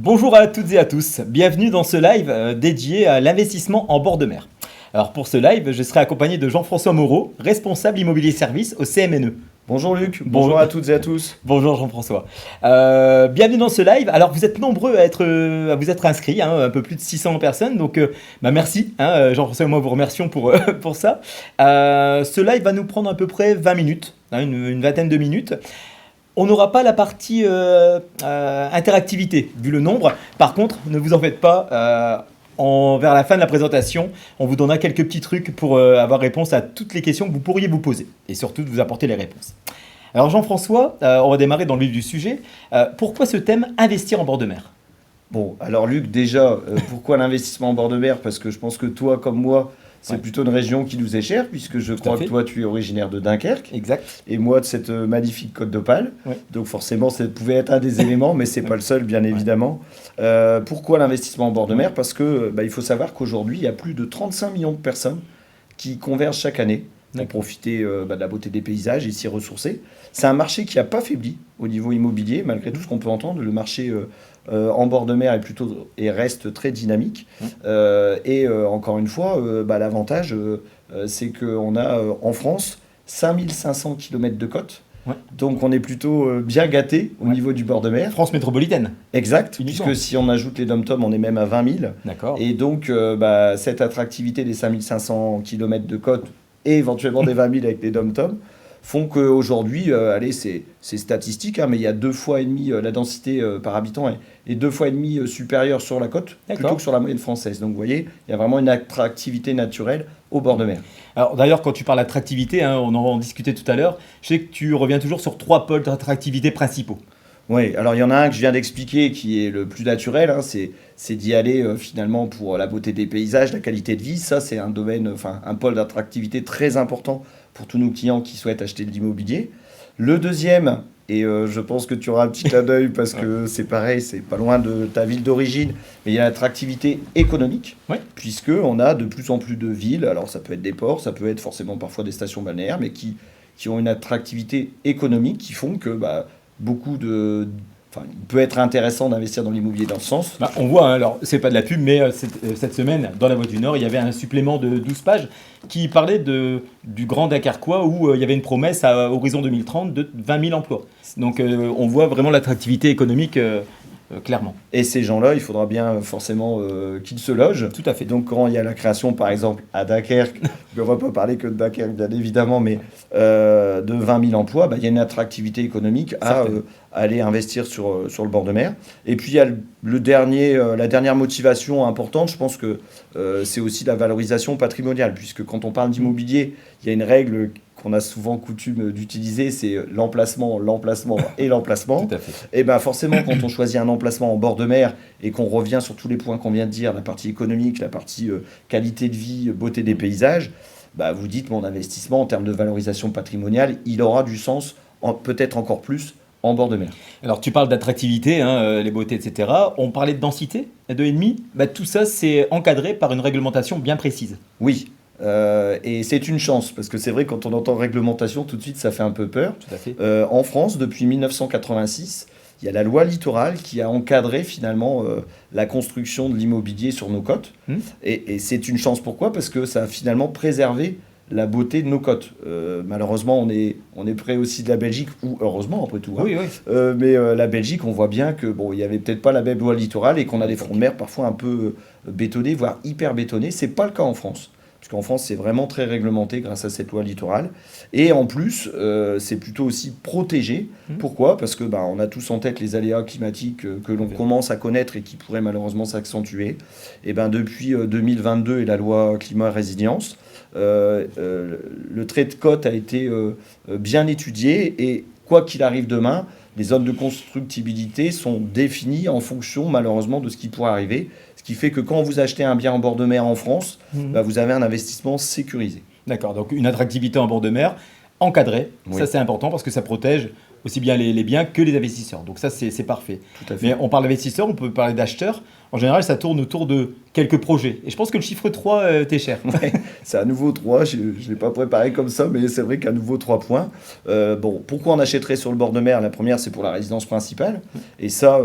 Bonjour à toutes et à tous, bienvenue dans ce live dédié à l'investissement en bord de mer. Alors pour ce live, je serai accompagné de Jean-François Moreau, responsable immobilier service au CMNE. Bonjour Luc, bonjour à toutes et à tous. Bonjour Jean-François. Bienvenue dans ce live. Alors vous êtes nombreux à vous être inscrits, un peu plus de 600 personnes, donc merci. Jean-François et moi vous remercions pour ça. Ce live va nous prendre à peu près 20 minutes, une vingtaine de minutes. On n'aura pas la partie interactivité, vu le nombre. Par contre, ne vous en faites pas, vers la fin de la présentation, on vous donnera quelques petits trucs pour avoir réponse à toutes les questions que vous pourriez vous poser. Et surtout, de vous apporter les réponses. Alors Jean-François, on va démarrer dans le vif du sujet. Pourquoi ce thème, investir en bord de mer ? Bon, alors Luc, déjà, pourquoi l'investissement en bord de mer ? Parce que je pense que toi, comme moi, c'est plutôt une région qui nous est chère, puisque je crois que toi, tu es originaire de Dunkerque. Exact. Et moi, de cette magnifique côte d'Opale. Ouais. Donc forcément, ça pouvait être un des éléments, mais ce n'est pas le seul, bien évidemment. Pourquoi l'investissement en bord de mer ? Parce que il faut savoir qu'aujourd'hui, il y a plus de 35 millions de personnes qui convergent chaque année pour profiter de la beauté des paysages et s'y ressourcer. C'est un marché qui n'a pas faibli au niveau immobilier, malgré tout ce qu'on peut entendre. Le marché en bord de mer est reste très dynamique. Encore une fois, l'avantage, c'est qu'on a en France 5500 km de côte. Ouais. Donc on est plutôt bien gâté au niveau du bord de mer. France métropolitaine. Exact, puisque si on ajoute les dom-toms, on est même à 20 000. D'accord. Et donc cette attractivité des 5500 km de côte et éventuellement des 20 000 avec les dom-toms font qu'aujourd'hui, c'est statistique, mais il y a 2,5 fois la densité par habitant est 2,5 fois supérieure sur la côte plutôt que sur la moyenne française. Donc vous voyez, il y a vraiment une attractivité naturelle au bord de mer. Alors d'ailleurs, quand tu parles d'attractivité, on en discutait tout à l'heure, je sais que tu reviens toujours sur 3 pôles d'attractivité principaux. Oui, alors il y en a un que je viens d'expliquer qui est le plus naturel, c'est d'y aller finalement pour la beauté des paysages, la qualité de vie. Ça, c'est un domaine, un pôle d'attractivité très important pour tous nos clients qui souhaitent acheter de l'immobilier. Le deuxième, et je pense que tu auras un petit clin d'œil parce que c'est pareil, c'est pas loin de ta ville d'origine, mais il y a l'attractivité économique, puisqu'on a de plus en plus de villes, alors ça peut être des ports, ça peut être forcément parfois des stations balnéaires, mais qui ont une attractivité économique qui font que il peut être intéressant d'investir dans l'immobilier dans ce sens. On voit, alors c'est pas de la pub, mais cette semaine, dans La Voix du Nord, il y avait un supplément de 12 pages qui parlait du Grand Dunkerquois où il y avait une promesse à horizon 2030 de 20 000 emplois. Donc on voit vraiment l'attractivité économique clairement. Et ces gens-là, il faudra bien forcément qu'ils se logent. Tout à fait. Donc quand il y a la création, par exemple, à Dunkerque, on ne va pas parler que de Dunkerque, bien évidemment, mais de 20 000 emplois, il y a une attractivité économique à aller investir sur le bord de mer. Et puis il y a la dernière motivation importante, je pense que c'est aussi la valorisation patrimoniale, puisque quand on parle d'immobilier, il y a une règle qu'on a souvent coutume d'utiliser, c'est l'emplacement et l'emplacement. Tout à fait. Et forcément, quand on choisit un emplacement en bord de mer et qu'on revient sur tous les points qu'on vient de dire, la partie économique, la partie qualité de vie, beauté des paysages, vous dites mon investissement en termes de valorisation patrimoniale, il aura du sens, peut-être encore plus, en bord de mer. Alors tu parles d'attractivité, les beautés, etc. On parlait de densité, 2,5. Tout ça, c'est encadré par une réglementation bien précise. Oui. Et c'est une chance, parce que c'est vrai, quand on entend réglementation, tout de suite, ça fait un peu peur. Tout à fait. En France, depuis 1986, il y a la loi littorale qui a encadré finalement la construction de l'immobilier sur nos côtes. Et c'est une chance, pourquoi ? Parce que ça a finalement préservé la beauté de nos côtes. Malheureusement, on est près aussi de la Belgique, ou heureusement après tout. Oui. Mais la Belgique, on voit bien que il n'y avait peut-être pas la même loi littorale et qu'on a des fronts de mer parfois un peu bétonnés, voire hyper bétonnés. C'est pas le cas en France. Parce qu'en France, c'est vraiment très réglementé grâce à cette loi littorale. Et en plus, c'est plutôt aussi protégé. Pourquoi ? Parce que on a tous en tête les aléas climatiques que l'on commence à connaître et qui pourraient malheureusement s'accentuer. Et depuis 2022 et la loi climat résilience, le trait de côte a été bien étudié. Et quoi qu'il arrive demain, les zones de constructibilité sont définies en fonction malheureusement de ce qui pourrait arriver. Ce qui fait que quand vous achetez un bien en bord de mer en France, vous avez un investissement sécurisé. D'accord, donc une attractivité en bord de mer encadrée, ça c'est important parce que ça protège aussi bien les biens que les investisseurs. Donc ça c'est parfait. Tout à fait. Mais on parle d'investisseurs, on peut parler d'acheteurs. En général, ça tourne autour de quelques projets. Et je pense que le chiffre 3 t'est cher. Ouais, c'est à nouveau 3, je ne l'ai pas préparé comme ça, mais c'est vrai qu'à nouveau 3 points. Pourquoi on achèterait sur le bord de mer ? La première, c'est pour la résidence principale. Et ça,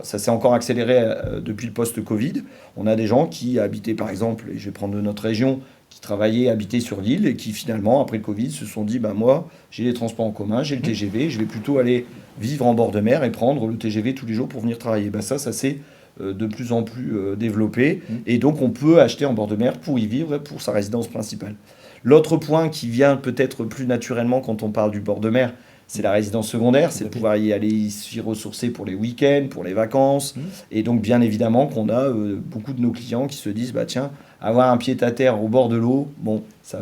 ça s'est encore accéléré depuis le post-Covid. On a des gens qui habitaient, par exemple, et je vais prendre de notre région, qui travaillaient, habitaient sur l'île et qui finalement, après le Covid, se sont dit, moi, j'ai les transports en commun, j'ai le TGV, je vais plutôt aller vivre en bord de mer et prendre le TGV tous les jours pour venir travailler. Ça s'est de plus en plus développé. Et donc, on peut acheter en bord de mer pour y vivre, pour sa résidence principale. L'autre point qui vient peut-être plus naturellement quand on parle du bord de mer, c'est la résidence secondaire, c'est de pouvoir y aller s'y ressourcer pour les week-ends, pour les vacances. Et donc, bien évidemment, qu'on a beaucoup de nos clients qui se disent, tiens, avoir un pied-à-terre au bord de l'eau, ça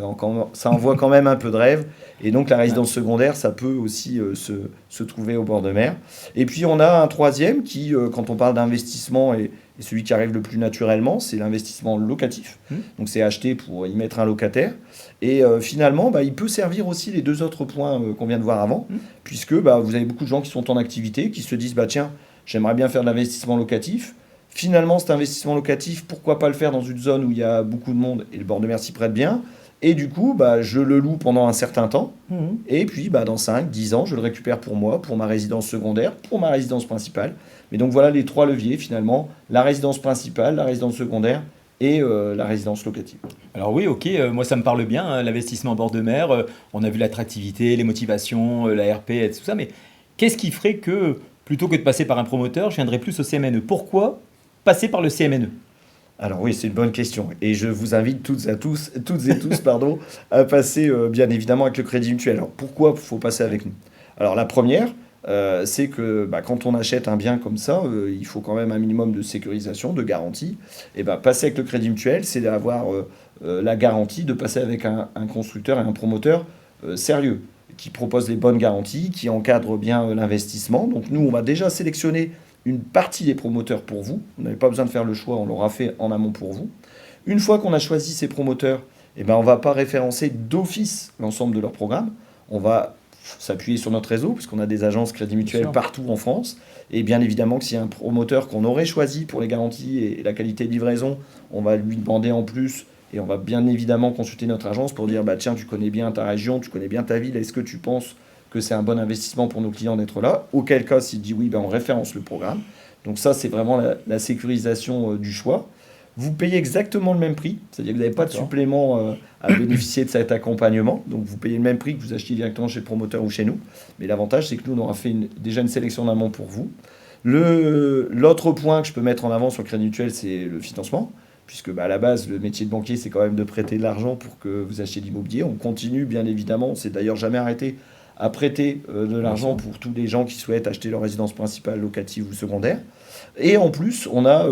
envoie quand même un peu de rêve. Et donc, la résidence secondaire, ça peut aussi se trouver au bord de mer. Et puis, on a un troisième qui, quand on parle d'investissement, et celui qui arrive le plus naturellement, c'est l'investissement locatif. Donc, c'est acheter pour y mettre un locataire. Et finalement, il peut servir aussi les deux autres points qu'on vient de voir avant, puisque vous avez beaucoup de gens qui sont en activité, qui se disent, tiens, j'aimerais bien faire de l'investissement locatif. Finalement, cet investissement locatif, pourquoi pas le faire dans une zone où il y a beaucoup de monde et le bord de mer s'y prête bien. Et du coup, je le loue pendant un certain temps. Et puis, dans 5, 10 ans, je le récupère pour moi, pour ma résidence secondaire, pour ma résidence principale. Mais donc, voilà les 3 leviers, finalement. La résidence principale, la résidence secondaire et la résidence locative. Alors oui, ok, moi ça me parle bien, hein, l'investissement en bord de mer. On a vu l'attractivité, les motivations, la RP et tout ça. Mais qu'est-ce qui ferait que, plutôt que de passer par un promoteur, je viendrais plus au CMNE? Pourquoi passer par le CMNE? Alors oui, c'est une bonne question. Et je vous invite toutes et tous, pardon, à passer bien évidemment avec le Crédit Mutuel. Alors pourquoi il faut passer avec nous? Alors la première, c'est que quand on achète un bien comme ça, il faut quand même un minimum de sécurisation, de garantie. Et passer avec le Crédit Mutuel, c'est d'avoir la garantie de passer avec un constructeur et un promoteur sérieux, qui propose les bonnes garanties, qui encadre bien l'investissement. Donc nous, on va déjà sélectionner une partie des promoteurs pour vous. Vous n'avez pas besoin de faire le choix, on l'aura fait en amont pour vous. Une fois qu'on a choisi ces promoteurs, on ne va pas référencer d'office l'ensemble de leurs programmes. On va s'appuyer sur notre réseau, puisqu'on a des agences Crédit Mutuel partout en France. Et bien évidemment que s'il y a un promoteur qu'on aurait choisi pour les garanties et la qualité de livraison, on va lui demander en plus, et on va bien évidemment consulter notre agence pour dire, tiens, tu connais bien ta région, tu connais bien ta ville, est-ce que tu penses que c'est un bon investissement pour nos clients d'être là? Auquel cas, s'il dit oui, on référence le programme. Donc ça, c'est vraiment la sécurisation du choix. Vous payez exactement le même prix, c'est-à-dire que vous n'avez pas de supplément à bénéficier de cet accompagnement. Donc vous payez le même prix que vous achetiez directement chez le promoteur ou chez nous. Mais l'avantage, c'est que nous, on aura fait déjà une sélection en amont pour vous. L'autre point que je peux mettre en avant sur le Crédit Mutuel, c'est le financement. Puisque à la base, le métier de banquier, c'est quand même de prêter de l'argent pour que vous achetiez de l'immobilier. On continue, bien évidemment, on s'est d'ailleurs jamais arrêté à prêter de l'argent pour tous les gens qui souhaitent acheter leur résidence principale, locative ou secondaire. Et en plus, on a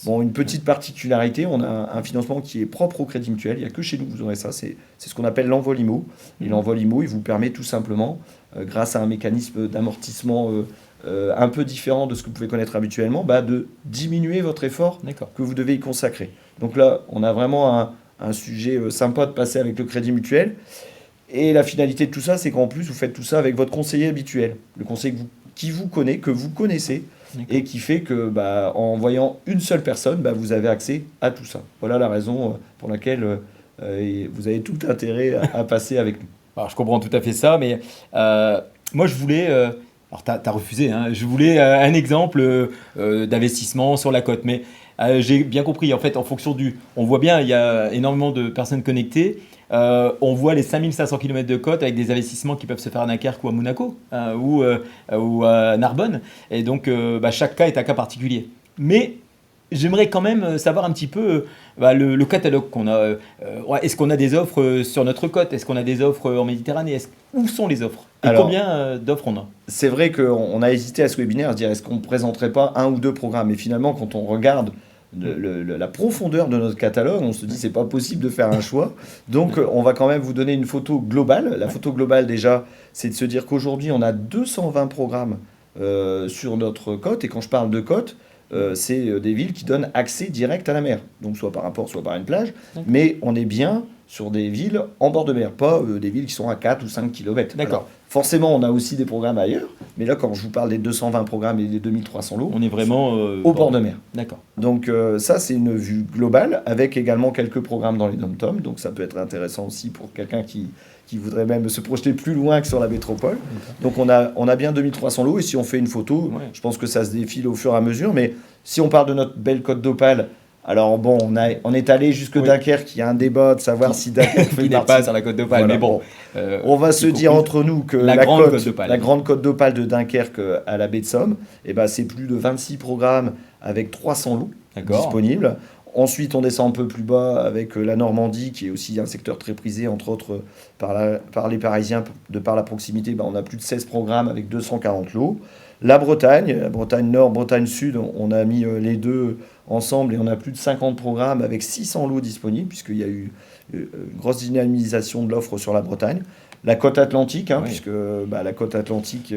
une petite particularité, on a un financement qui est propre au Crédit Mutuel. Il n'y a que chez nous que vous aurez ça, c'est ce qu'on appelle l'envol IMO. Et l'envol IMO, il vous permet tout simplement, grâce à un mécanisme d'amortissement un peu différent de ce que vous pouvez connaître habituellement, de diminuer votre effort que vous devez y consacrer. Donc là, on a vraiment un sujet sympa de passer avec le Crédit Mutuel. Et la finalité de tout ça, c'est qu'en plus, vous faites tout ça avec votre conseiller habituel, le conseiller qui vous connaît, que vous connaissez, et qui fait que, en voyant une seule personne, vous avez accès à tout ça. Voilà la raison pour laquelle vous avez tout intérêt à passer avec nous. Alors, je comprends tout à fait ça, mais moi, je voulais... alors, tu as refusé, hein, je voulais un exemple d'investissement sur la côte, mais j'ai bien compris, en fait, en fonction du... On voit bien, il y a énormément de personnes connectées. On voit les 5500 km de côte avec des investissements qui peuvent se faire à Dunkerque ou à Monaco ou à Narbonne. Et donc, chaque cas est un cas particulier. Mais j'aimerais quand même savoir un petit peu le catalogue qu'on a. Est-ce qu'on a des offres sur notre côte? Est-ce qu'on a des offres en Méditerranée? Où sont les offres? Et combien d'offres on a? C'est vrai qu'on a hésité à ce webinaire, à se dire est-ce qu'on ne présenterait pas un ou deux programmes? Et finalement, quand on regarde la profondeur de notre catalogue, on se dit c'est pas possible de faire un choix. Donc on va quand même vous donner une photo globale. La photo globale déjà, c'est de se dire qu'aujourd'hui on a 220 programmes sur notre côte. Et quand je parle de côte, c'est des villes qui donnent accès direct à la mer. Donc soit par un port, soit par une plage. Mais on est bien sur des villes en bord de mer, pas des villes qui sont à 4 ou 5 km. D'accord. Forcément, on a aussi des programmes ailleurs, mais là, quand je vous parle des 220 programmes et des 2300 lots, On est vraiment au bord de mer. D'accord. Donc ça, c'est une vue globale, avec également quelques programmes dans les dom-toms, donc ça peut être intéressant aussi pour quelqu'un qui voudrait même se projeter plus loin que sur la métropole. Donc on a bien 2300 lots, et si on fait une photo, Ouais. je pense que ça se défile au fur et à mesure, mais si on parle de notre belle Côte d'Opale, alors bon, on est allé jusque Oui. Dunkerque, il y a un débat de savoir si Dunkerque fait Qui n'est partie. pas sur la côte d'Opale, Voilà, mais bon. On va se j'ai dire compris. entre nous que La grande Côte d'Opale. la grande Côte d'Opale de Dunkerque à la baie de Somme, eh ben, c'est plus de 26 programmes avec 300 lots D'accord. disponibles. Ensuite, on descend un peu plus bas avec la Normandie, qui est aussi un secteur très prisé, entre autres par les Parisiens, de par la proximité. Ben, on a plus de 16 programmes avec 240 lots. La Bretagne Nord, Bretagne Sud, on a mis les deux ensemble, et on a plus de 50 programmes avec 600 lots disponibles, puisqu'il y a eu une grosse dynamisation de l'offre sur la Bretagne. La côte atlantique, Oui. puisque la côte atlantique,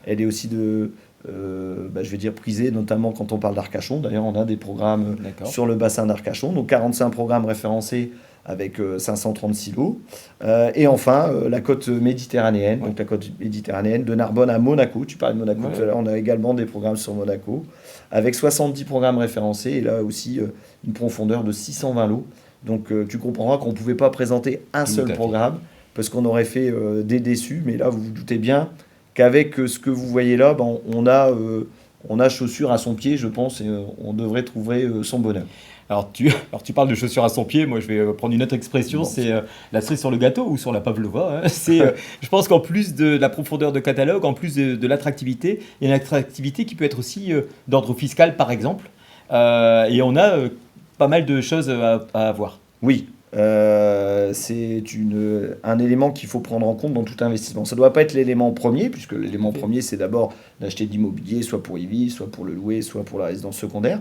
elle est aussi je vais dire prisée, notamment quand on parle d'Arcachon. D'ailleurs, on a des programmes D'accord. sur le bassin d'Arcachon, donc 45 programmes référencés avec 536 lots. Et enfin, la côte méditerranéenne, Ouais. donc la côte méditerranéenne de Narbonne à Monaco. Tu parlais de Monaco Ouais. tout à l'heure, on a également des programmes sur Monaco, avec 70 programmes référencés, et là aussi une profondeur de 620 lots. Donc tu comprendras qu'on ne pouvait pas présenter un Tout seul à fait. programme, parce qu'on aurait fait des déçus, mais là, vous vous doutez bien qu'avec ce que vous voyez là, on a chaussure à son pied, je pense, et on devrait trouver son bonheur. Alors tu parles de chaussures à son pied, moi je vais prendre une autre expression, Bon. c'est la cerise sur le gâteau ou sur la pavlova, hein. Je pense qu'en plus de la profondeur de catalogue, en plus de l'attractivité, il y a une attractivité qui peut être aussi d'ordre fiscal par exemple. Et on a pas mal de choses à avoir. Oui, c'est un élément qu'il faut prendre en compte dans tout investissement. Ça ne doit pas être l'élément premier, puisque l'élément Tout à fait. premier, c'est d'abord d'acheter de l'immobilier, soit pour y vivre, soit pour le louer, soit pour la résidence secondaire.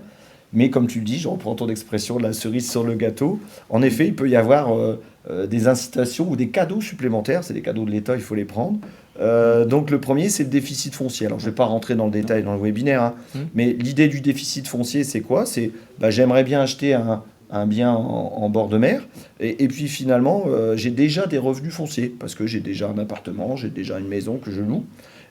Mais comme tu le dis, je reprends ton expression, la cerise sur le gâteau. En effet, il peut y avoir des incitations ou des cadeaux supplémentaires. C'est des cadeaux de l'État, il faut les prendre. Donc le premier, c'est le déficit foncier. Alors je ne vais pas rentrer dans le détail dans le webinaire, mais l'idée du déficit foncier, c'est quoi? C'est j'aimerais bien acheter un bien en bord de mer, et puis finalement, j'ai déjà des revenus fonciers, parce que j'ai déjà un appartement, j'ai déjà une maison que je loue.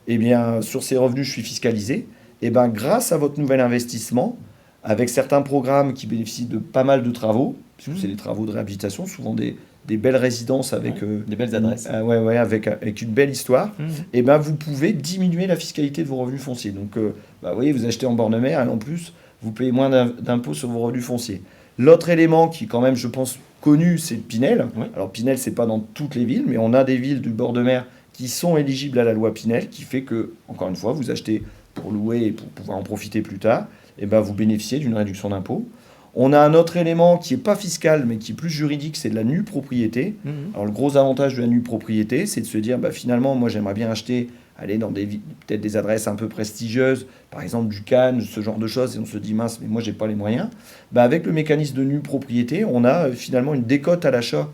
Et bien, sur ces revenus, je suis fiscalisé. Et bien, grâce à votre nouvel investissement, avec certains programmes qui bénéficient de pas mal de travaux, puisque c'est des travaux de réhabilitation, souvent des belles résidences avec Des belles adresses. avec une belle histoire, Mhm. et ben vous pouvez diminuer la fiscalité de vos revenus fonciers. Donc, vous voyez, vous achetez en bord de mer, et en plus, vous payez moins d'impôts sur vos revenus fonciers. L'autre élément qui est quand même, je pense, connu, c'est Pinel. Oui. Alors Pinel, c'est pas dans toutes les villes, mais on a des villes du bord de mer qui sont éligibles à la loi Pinel, qui fait que, encore une fois, vous achetez pour louer et pour pouvoir en profiter plus tard, et ben vous bénéficiez d'une réduction d'impôt. On a un autre élément qui n'est pas fiscal, mais qui est plus juridique, c'est de la nue propriété. Mhm. Alors le gros avantage de la nue propriété, c'est de se dire, finalement, moi j'aimerais bien aller dans peut-être des adresses un peu prestigieuses, par exemple du Cannes, ce genre de choses, et on se dit, mince, mais moi j'ai pas les moyens. Avec le mécanisme de nue propriété, on a finalement une décote à l'achat,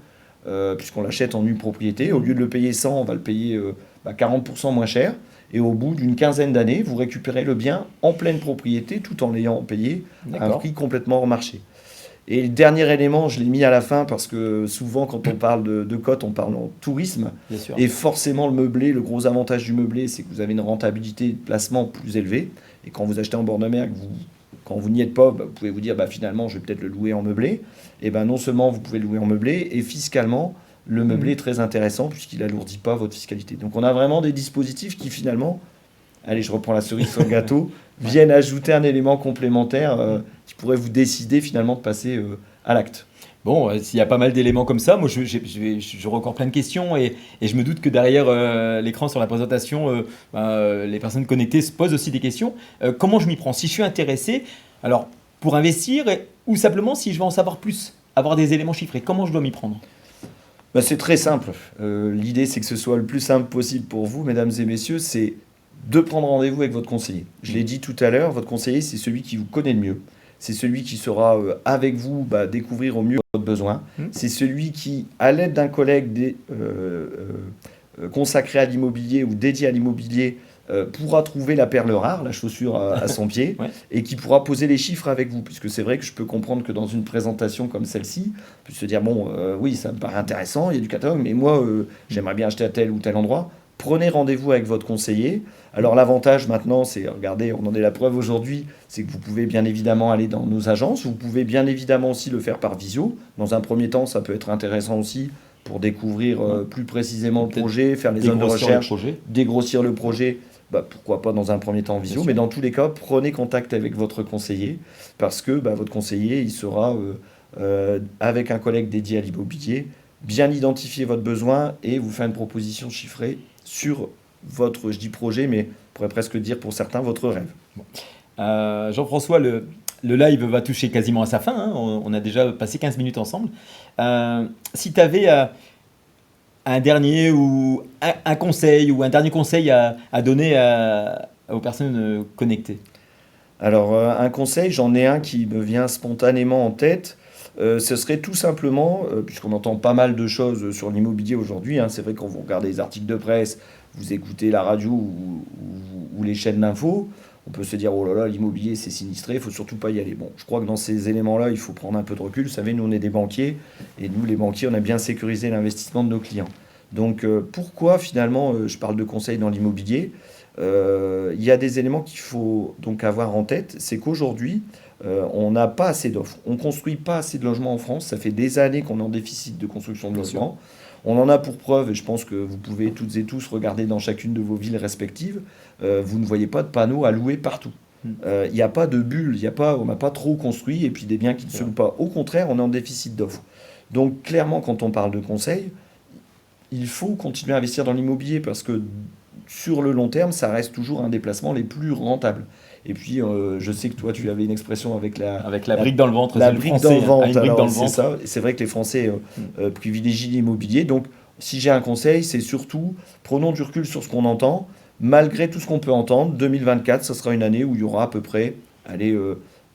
puisqu'on l'achète en nue propriété. Au lieu de le payer 100, on va le payer 40% moins cher. Et au bout d'une quinzaine d'années, vous récupérez le bien en pleine propriété, tout en l'ayant payé à un D'accord. prix complètement hors marché. Et le dernier élément, je l'ai mis à la fin, parce que souvent quand on parle de cote, on parle en tourisme. Bien sûr. Et forcément, le meublé, le gros avantage du meublé, c'est que vous avez une rentabilité de placement plus élevée. Et quand vous achetez en bord de mer, quand vous n'y êtes pas, vous pouvez vous dire, finalement, je vais peut-être le louer en meublé. Et non seulement vous pouvez le louer en meublé, et fiscalement, le meublé est très intéressant, puisqu'il n'alourdit pas votre fiscalité. Donc on a vraiment des dispositifs qui finalement, allez, je reprends la cerise sur le gâteau, viennent ajouter un élément complémentaire qui pourrait vous décider finalement de passer à l'acte. Bon, s'il y a pas mal d'éléments comme ça, moi j'aurai encore plein de questions et je me doute que derrière l'écran sur la présentation, les personnes connectées se posent aussi des questions. Comment je m'y prends? Si je suis intéressé, alors pour investir ou simplement si je veux en savoir plus, avoir des éléments chiffrés, comment je dois m'y prendre? C'est très simple. L'idée, c'est que ce soit le plus simple possible pour vous, mesdames et messieurs, c'est de prendre rendez-vous avec votre conseiller. Je l'ai dit tout à l'heure, votre conseiller, c'est celui qui vous connaît le mieux. C'est celui qui saura avec vous découvrir au mieux votre besoin. C'est celui qui, à l'aide d'un collègue consacré à l'immobilier ou dédié à l'immobilier, pourra trouver la perle rare, la chaussure à son pied, Ouais. et qui pourra poser les chiffres avec vous. Puisque c'est vrai que je peux comprendre que dans une présentation comme celle-ci, on peut se dire, oui, ça me paraît intéressant, il y a du catalogue, mais moi, j'aimerais bien acheter à tel ou tel endroit. prenez rendez-vous avec votre conseiller. Alors l'avantage maintenant, c'est, regardez, on en est la preuve aujourd'hui, c'est que vous pouvez bien évidemment aller dans nos agences, vous pouvez bien évidemment aussi le faire par visio. Dans un premier temps, ça peut être intéressant aussi pour découvrir plus précisément le Peut-être projet, faire les zones de dégrossir le recherche, projet. dégrossir le projet. Pourquoi pas dans un premier temps en visio, Bien sûr. mais dans tous les cas, prenez contact avec votre conseiller parce que votre conseiller, il sera avec un collègue dédié à l'immobilier, bien identifier votre besoin et vous faire une proposition chiffrée sur votre, je dis projet, mais on pourrait presque dire pour certains, votre rêve. Jean-François, le live va toucher quasiment à sa fin, hein. On a déjà passé 15 minutes ensemble. Si tu avais un dernier ou un conseil ou un dernier conseil à donner aux personnes connectées. Alors, un conseil, j'en ai un qui me vient spontanément en tête. Ce serait tout simplement, puisqu'on entend pas mal de choses sur l'immobilier aujourd'hui, hein, c'est vrai quand vous regardez les articles de presse, vous écoutez la radio ou les chaînes d'infos, on peut se dire oh là là, l'immobilier c'est sinistré, il faut surtout pas y aller. Bon, je crois que dans ces éléments-là, il faut prendre un peu de recul. Vous savez, nous on est des banquiers, et nous les banquiers, on a bien sécurisé l'investissement de nos clients. Donc pourquoi finalement je parle de conseils dans l'immobilier? Il y a des éléments qu'il faut donc avoir en tête, c'est qu'aujourd'hui, on n'a pas assez d'offres. On ne construit pas assez de logements en France. Ça fait des années qu'on est en déficit de construction de Bien sûr. logements. On en a pour preuve, et je pense que vous pouvez toutes et tous regarder dans chacune de vos villes respectives, vous ne voyez pas de panneaux à louer partout. Mm. Il n'y a pas de bulle, on n'a pas trop construit, et puis des biens qui ne se louent pas. Au contraire, on est en déficit d'offres. Donc clairement, quand on parle de conseils, il faut continuer à investir dans l'immobilier parce que sur le long terme, ça reste toujours un des placements les plus rentables. Et puis, je sais que toi, tu avais une expression avec Avec la brique dans le ventre, la c'est le brique français, dans le hein, a ventre. une brique dans Alors, le c'est ventre. ça. C'est vrai que les Français privilégient l'immobilier. Donc, si j'ai un conseil, c'est surtout prenons du recul sur ce qu'on entend. Malgré tout ce qu'on peut entendre, 2024, ce sera une année où il y aura à peu près, allez,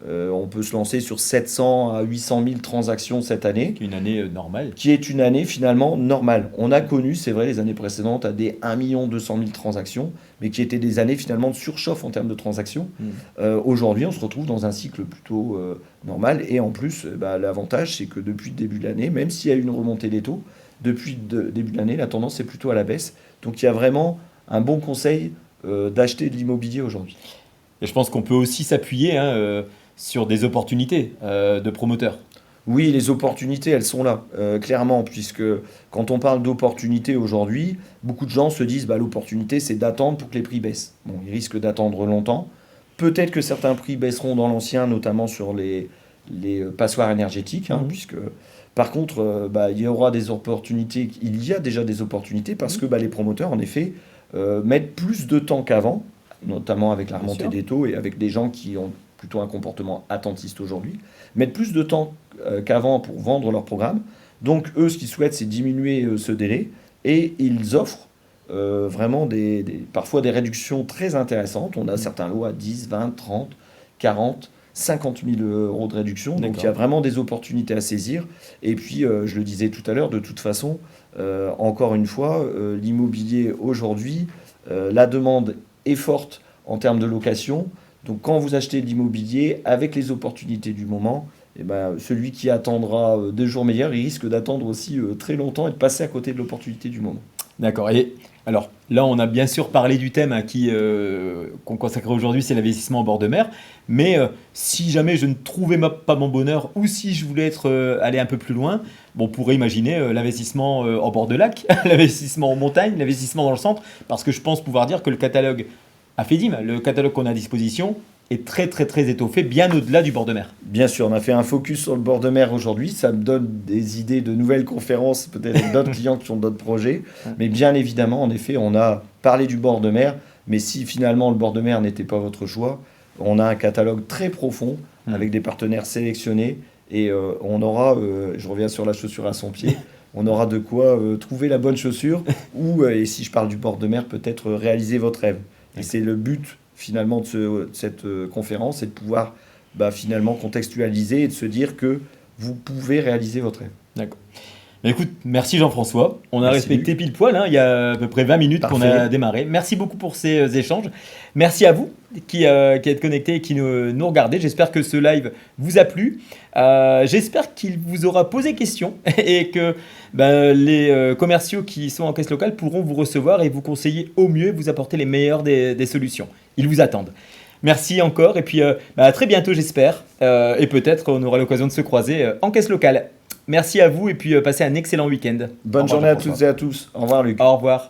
on peut se lancer sur 700 à 800 000 transactions cette année, Une année normale. qui est une année finalement normale. On a connu, c'est vrai, les années précédentes à des 1 200 000 transactions, mais qui étaient des années finalement de surchauffe en termes de transactions. Aujourd'hui, on se retrouve dans un cycle plutôt normal. Et en plus, l'avantage, c'est que depuis le début de l'année, même s'il y a eu une remontée des taux, depuis le début de l'année, la tendance est plutôt à la baisse. Donc il y a vraiment un bon conseil d'acheter de l'immobilier aujourd'hui. Et je pense qu'on peut aussi s'appuyer sur des opportunités de promoteurs. Oui, les opportunités, elles sont là, clairement, puisque quand on parle d'opportunités aujourd'hui, beaucoup de gens se disent l'opportunité, c'est d'attendre pour que les prix baissent. Bon, ils risquent d'attendre longtemps. Peut-être que certains prix baisseront dans l'ancien, notamment sur les passoires énergétiques, hein, puisque par contre, il y aura des opportunités. Il y a déjà des opportunités parce que les promoteurs, en effet, mettent plus de temps qu'avant, notamment avec la Bien remontée sûr. des taux et avec des gens qui ont plutôt un comportement attentiste aujourd'hui, mettent plus de temps qu'avant pour vendre leur programme. Donc eux, ce qu'ils souhaitent, c'est diminuer ce délai et ils offrent vraiment parfois des réductions très intéressantes. On a certains lots à 10, 20, 30, 40, 50 000 euros de réduction. Donc D'accord. il y a vraiment des opportunités à saisir. Et puis, je le disais tout à l'heure, de toute façon, encore une fois, l'immobilier aujourd'hui, la demande est forte en termes de location. Donc quand vous achetez de l'immobilier, avec les opportunités du moment, celui qui attendra 2 jours meilleurs, il risque d'attendre aussi très longtemps et de passer à côté de l'opportunité du moment. D'accord. Et alors là, on a bien sûr parlé du thème qu'on consacre aujourd'hui, c'est l'investissement en bord de mer. Mais si jamais je ne trouvais pas mon bonheur ou si je voulais aller un peu plus loin, on pourrait imaginer l'investissement en bord de lac, l'investissement en montagne, l'investissement dans le centre. Parce que je pense pouvoir dire que le catalogue AFEDIM, le catalogue qu'on a à disposition, est très très très étoffé, bien au-delà du bord de mer. Bien sûr, on a fait un focus sur le bord de mer aujourd'hui. Ça me donne des idées de nouvelles conférences, peut-être avec d'autres clients qui ont d'autres projets. Mais bien évidemment, en effet, on a parlé du bord de mer. Mais si finalement le bord de mer n'était pas votre choix, on a un catalogue très profond avec des partenaires sélectionnés. Et on aura, je reviens sur la chaussure à son pied, on aura de quoi trouver la bonne chaussure. Ou, et si je parle du bord de mer, peut-être réaliser votre rêve. Et c'est le but finalement de cette conférence, c'est de pouvoir finalement contextualiser et de se dire que vous pouvez réaliser votre rêve. D'accord. Mais écoute, merci Jean-François. On a Merci, respecté Luc. pile poil, hein, il y a à peu près 20 minutes qu'on a Parfait. démarré. Merci beaucoup pour ces échanges. Merci à vous qui êtes connectés et qui nous regardez. J'espère que ce live vous a plu. J'espère qu'il vous aura posé question et que les commerciaux qui sont en caisse locale pourront vous recevoir et vous conseiller au mieux, vous apporter les meilleures des solutions. Ils vous attendent. Merci encore et puis à très bientôt j'espère. Et peut-être on aura l'occasion de se croiser en caisse locale. Merci à vous et puis passez un excellent week-end. Au Bonne revoir journée à Jean-François. toutes et à tous. Au revoir, Luc. Au revoir.